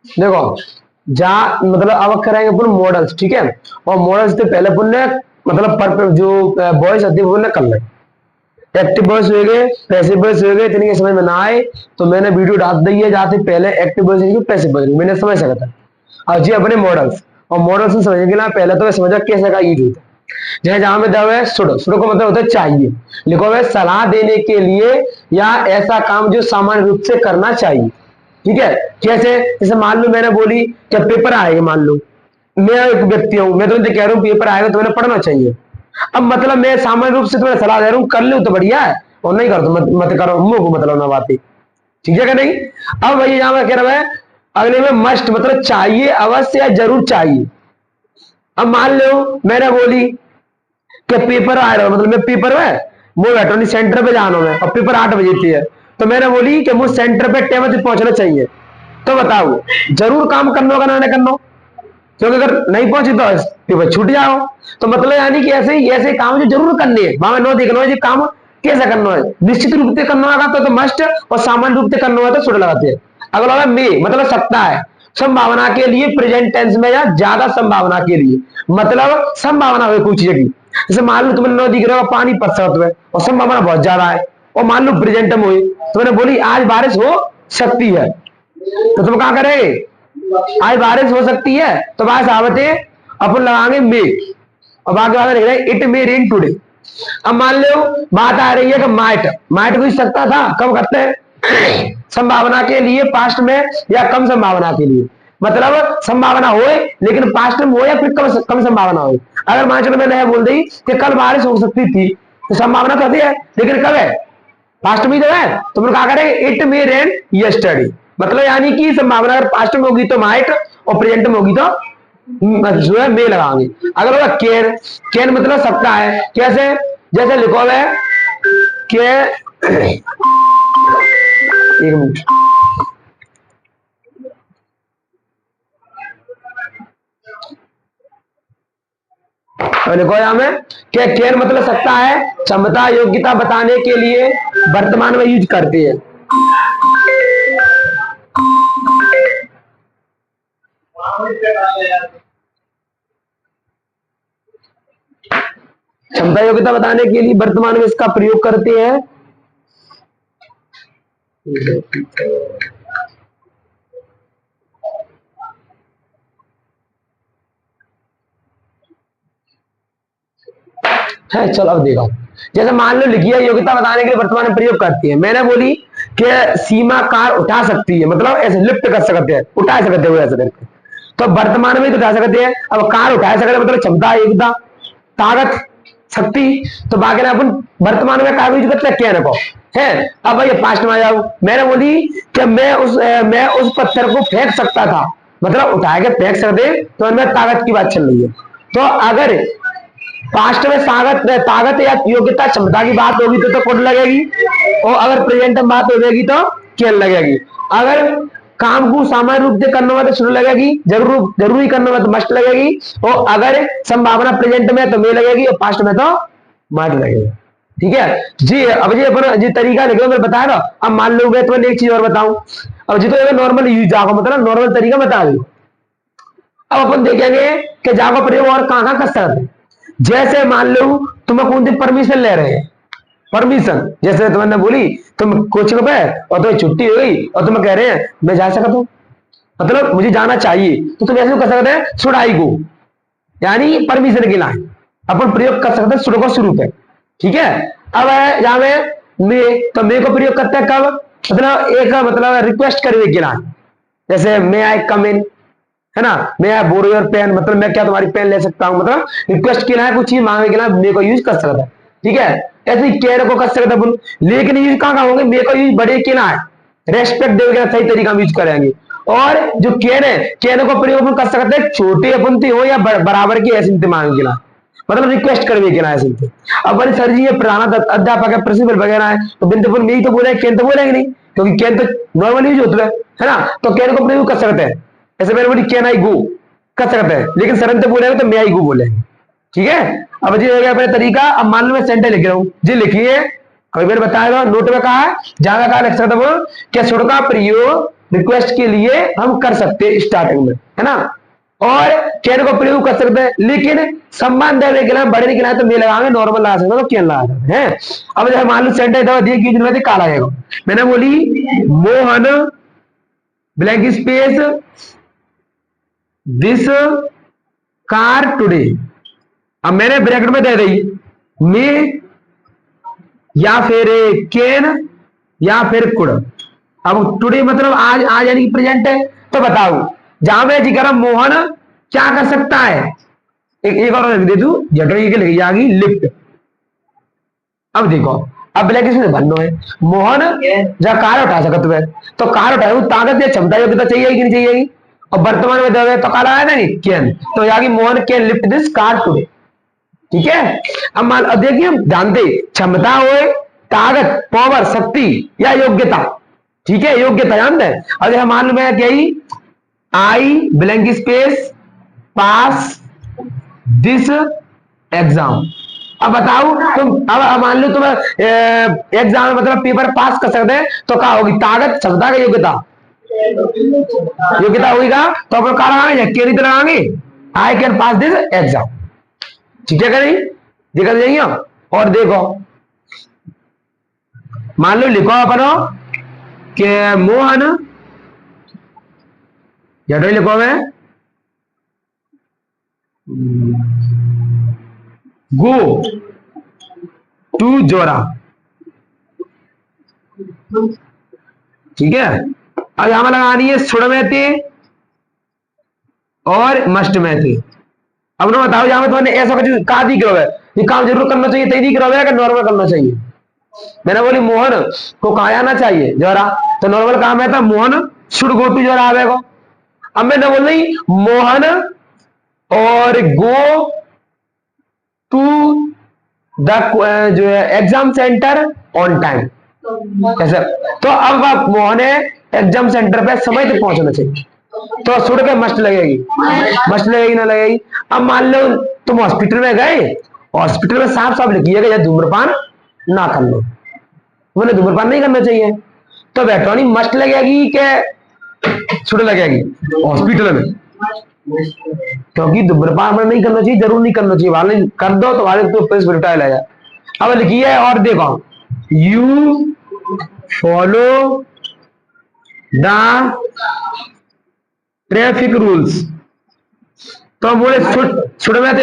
देखो, जहाँ मतलब अब करेंगे अपन मॉडल्स, ठीक है। और मॉडल्स से पहले अपन ने मतलब पर जो बॉयज आती है वो कर ले। एक्टिव वॉइस हो गए, पैसिव वॉइस हो गए, इतनी के समझ में ना आए तो मैंने वीडियो डाल दी है जहाँ से पहले एक्टिव वॉइस पैसिव वॉइस मैंने समझ सका था। और जी अपने मॉडल्स, और मॉडल्स को समझने के लिए पहले तो मैं समझा कैसे का यूज होता है। जैसे जहां में दवा है सुडो, सुडो का मतलब होता है चाहिए, लिखो है सलाह देने के लिए या ऐसा काम जो सामान्य रूप से करना चाहिए। ठीक है, कैसे, जैसे मान लो मैंने बोली कि पेपर आएगा, मान लो मैं एक व्यक्ति हूं, मैं तुमसे कह रहा हूँ पेपर आएगा तो मैंने पढ़ना चाहिए। अब मतलब मैं सामान्य रूप से तुम्हें सलाह दे रहा हूँ, कर लो तो बढ़िया है, और नहीं कर तो मत करो, मुंह को मतलब ना बातें। ठीक है कि नहीं। अब वही यहां मैं कह रहा है अगले में मस्ट मतलब चाहिए, अवश्य या जरूर चाहिए। अब मान लो मैंने बोली कि पेपर आ रहा है, मतलब मैं पेपर में वो बैठा नहीं, सेंटर पे जाना है और पेपर 8 बजे थी है, तो मैंने बोली कि मुझे सेंटर पे टाइम से पहुंचना चाहिए। तो बताओ, जरूर काम करना होगा ना नहीं करना, क्योंकि अगर नहीं पहुंची तो पेपर छूट जाओ। तो मतलब यानी कि ऐसे ही ऐसे काम जो जरूर करने हैं वहां नो देखना है काम कैसे करना है, निश्चित रूप से करना होगा तो मस्ट, और सामान्य रूप से करना होगा तो छुट लगाते हैं। अगला होगा मे मतलब सकता है, संभावना के लिए प्रेजेंट टेंस में या ज्यादा संभावना के लिए, मतलब संभावना हो कोई चीज की। जैसे मान लो तुमने नो दिख रहा पानी पड़ सकता है और संभावना बहुत ज्यादा है, और मान लो प्रेजेंट में हुई तो मैंने बोली आज बारिश हो सकती है, तो तुम क्या करेंगे, आज बारिश हो सकती है तो बारिश आवते अपन लगाएंगे मे, और बाकी बात लिख रहे इट मे रेन टुडे। अब मान लो बात आ रही है कि माइट, माइट भी सकता था, कब करते हैं संभावना के लिए पास्ट में या कम संभावना के लिए, मतलब संभावना हो लेकिन पास्ट में हो या फिर कम कम संभावना हो। अगर मान चलो मैंने बोल दी कि कल बारिश हो सकती थी तो संभावना तो होती है, लेकिन कब है, पास्ट में तो है, तो हम कहा करेंगे इट मे रेन यस्टरडे, मतलब यानी कि संभावना अगर पास्ट में होगी तो माइट और प्रेजेंट में होगी तो जो है मे लगाएंगे। अगर होगा कैन, कैन मतलब सकता है, कैसे, जैसे लिखो है कि एक मिनट, लिखो यहां में क्या, कैन मतलब सकता है, क्षमता योग्यता बताने के लिए वर्तमान में यूज करते हैं। क्षमता योग्यता बताने के लिए वर्तमान में इसका प्रयोग करते हैं। है चलो अब देखो, जैसे मान लो लिखिए योग्यता बताने के लिए वर्तमान में प्रयोग करती है, मैंने बोली कि सीमा कार उठा सकती है, मतलब ऐसे लिफ्ट कर सकते हैं, उठा सकते हो ऐसे करके, तो वर्तमान में तो उठा सकते हैं। अब कार उठा सकते हैं मतलब क्षमता योग्यता ताकत शक्ति, तो बाकी अपन वर्तमान में कार यूज करते क्या को है। अब भाई पास्ट में आ जाओ, मैंने बोली कि मैं उस पत्थर को फेंक सकता था, मतलब उठा के फेंक सकते, तो उनमें ताकत की बात चल रही है। तो अगर पास्ट में ताकत ताकत या योग्यता क्षमता की बात होगी तो कुड लगेगी, और अगर प्रेजेंट में बात हो जाएगी तो कैन लगेगी। अगर काम को सामान्य रूप से करना हुआ तो शुरू लगेगी, जरूरी करना हुआ तो मस्ट लगेगी, और अगर संभावना प्रेजेंट में तो मे लगेगी और पास्ट में तो मस्ट लगेगी। ठीक है जी। अब जी अपन जी तरीका लिखो मैं बताया ना। अब मान लो मैं तुम्हें एक चीज और बताऊं, अब जी तो नॉर्मल यूज जाओ, मतलब नॉर्मल तरीका बता दो। अब अपन देखेंगे कि जागो प्रयोग और कहां कहां कर सकते हैं। जैसे मान लो तुम्हें कौन सी परमिशन ले रहे हैं, परमिशन, जैसे तुमने बोली तुम कोचिंग पे और तुम्हें छुट्टी हो गई और तुम कह रहे हैं मैं जा सकता हूँ, मतलब मुझे जाना चाहिए, तो तुम ऐसे कर सकते हैं शुड आई गो, यानी परमिशन के लाइन अपन प्रयोग कर सकते हैं शुरू को शुरू पे। ठीक है। अब है यहाँ में मे, तो मे को प्रयोग करते हैं कब, मतलब एक मतलब रिक्वेस्ट करने के लाइन, जैसे मे आई कम इन, है ना, मैं आई बोरो योर पेन, मतलब मैं क्या तुम्हारी पेन ले सकता हूँ, मतलब रिक्वेस्ट के लिए कुछ चीज मांगने के लिए मे को यूज कर सकता है। ठीक है। ऐसे ही कैन को कर सकते हैं, लेकिन यूज कहां कहां होंगे, मे को यूज बड़े के ना है, रेस्पेक्ट देने के सही तरीका में यूज करेंगे। और जो कैन है, कैन को प्रयोग अपन कर सकते हैं छोटे अपन हो या बराबर की ऐसी मांगने के लिए, मतलब रिक्वेस्ट करने के लिए ऐसे। अब बड़े सर जी ये प्रधान अध्यापक है, प्रिंसिपल वगैरह है, तो बिंदुपुर में ही तो बोले, कैन तो बोलेंगे नहीं, क्योंकि कैन तो नॉर्मल यूज होता है ना, तो कैन को प्रयोग कर सकते हैं। ऐसे मैंने बोली कैन आई गो कर सकते हैं, लेकिन सरन तो बोलेंगे तो मे आई गो बोलेंगे। ठीक है। अब जी हो गया अपना तरीका। अब मान लो मैं सेंटेंस लिख रहा हूं जी, लिखिए, अभी मैंने बताया नोट में कहा है, जहां कहा लिख सकता हूं क्या, सुड का प्रयोग रिक्वेस्ट के लिए हम कर सकते हैं स्टार्टिंग में, है ना। और कैन को प्रयोग कर सकते हैं, लेकिन सम्मान देने के लिए बड़े नहीं खिलाए तो मैं लगाएंगे, नॉर्मल लगा सकते तो कैन लगा सकते हैं। अब जब मान लो सेंटेंस दवा दिए कि में काला आएगा, मैंने बोली Mohan blank space this car today. अब मैंने ब्रैकेट में दे दी मे या फिर कैन या फिर कुड। अब टुडे मतलब आज, आज यानी कि प्रेजेंट है। तो बताओ जहां मैं जी कर मोहन क्या कर सकता है, एक और लिख दे दू जटोई के लिखी जाएगी लिफ्ट। अब देखो अब ब्लैक इसमें बनना है मोहन जब कार उठा सकते है तो कार उठाए ताकत या क्षमता योग्यता चाहिए कि नहीं चाहिए, और वर्तमान में दे तो काला है ना नहीं कैन, तो यागी Mohan can lift this car today. ठीक है। अब मान देखिए हम जानते क्षमता हो, ताकत पावर शक्ति या योग्यता। ठीक है, योग्यता जानते हैं। अब मान लो मैं क्या ही I blank space pass this exam. अब बताओ तुम, अब मान लो तुम एग्जाम मतलब पेपर पास कर सकते हैं तो क्या होगी, ताकत क्षमता का योग्यता, योग्यता होगी का तो अपन कहा लगाएंगे कैन तो लगाएंगे I can pass this exam. ठीक है नहीं दिक्कत नहीं है। और देखो मान लो लिखो अपनो कि मोहन जटो लिखो मैं गो टू जोरा। ठीक है। अब यहां लगानी है सुड़ में थे और मस्ट में थे। अब ना बताओ यहां में तुमने ऐसा कुछ कहा दिख रहा है, ये काम जरूर करना चाहिए तभी दिख रहा है कि नॉर्मल करना चाहिए। मैंने बोली मोहन को कहा आना चाहिए जोरा, तो नॉर्मल काम है था मोहन शुड गो टू जोरा आवेगा। अब मैंने बोल रही मोहन और गो टू द जो है एग्जाम सेंटर ऑन टाइम ऐसा। तो अब आप मोहन एग्जाम सेंटर पे समय तक पहुंचना चाहिए, तो सुड़ के मस्ट लगेगी, मस्ट लगेगी ना लगेगी। अब मान लो तुम हॉस्पिटल में गए, हॉस्पिटल में साफ साफ लिखिएगा धूम्रपान ना कर लो, बोले धूम्रपान नहीं करना चाहिए, तो बैठोनी मस्ट लगेगी के सुड़ लगेगी हॉस्पिटल में, क्योंकि धूम्रपान में नहीं करना चाहिए, जरूर नहीं करना चाहिए, वाले कर दो तो वाले तो पुलिस रिटायर ले जाए। अब लिखिए और देखो you follow the traffic rules, तो बोले छुट में